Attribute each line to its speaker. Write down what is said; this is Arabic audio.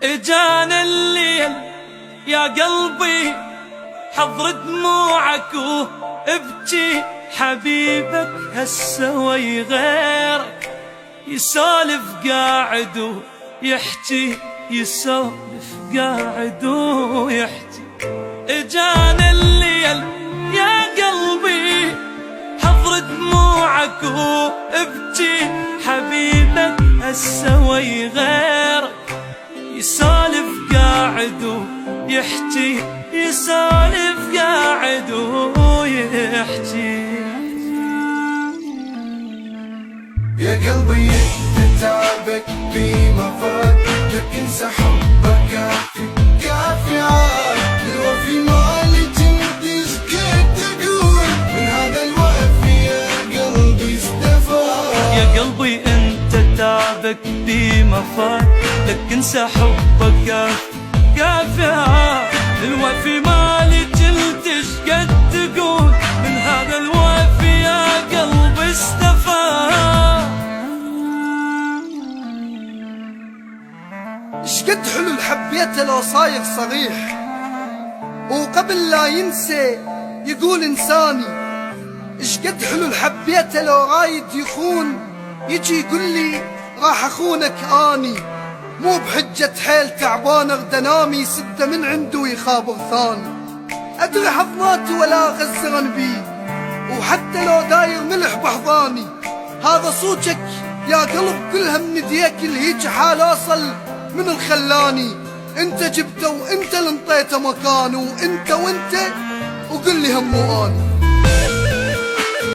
Speaker 1: اجانا الليل يا قلبي حضر دموعك وابكي، حبيبك هسه وي غيرك يسولف قاعد ويحكي، يسولف قاعد ويحكي. اجانا الليل يا قلبي حضر دموعك وابكي، حبيبك هسه وي غيرك يسولف قاعد ويحكي، يسولف قاعد ويحكي.
Speaker 2: يا قلبي انت تعبك بما فات، لك انسى حبك كافي كافي عاد. الوفي مالك انت سكت تقول، من هذا الوفي يا قلبي استفاد.
Speaker 1: يا قلبي انت تعبك بما فات، لك انسى حبك كافي كافي عاد. الوفي مالك انت شقد تقول، من هذا الوفي يا قلبي استفاد.
Speaker 3: شقد حلو الحبيته لو صاير صريح، وقبل لا ينسى يقول انساني. شقد حلو الحبيته لو رايد يخون، يجي يقول لي راح اخونك اني. مو بحجة حيل تعبان ارد انامي، سده من عنده ويخابر ثاني. ادري حضناته ولا غزرن بي، وحتى لو داير ملح بحضاني. هذا صوتك يا قلب كلها من يديك، الهيج حال اوصل من الخلاني. انت جبته وانت اللي انطيته مكانه، وانت وقل لي هم اني.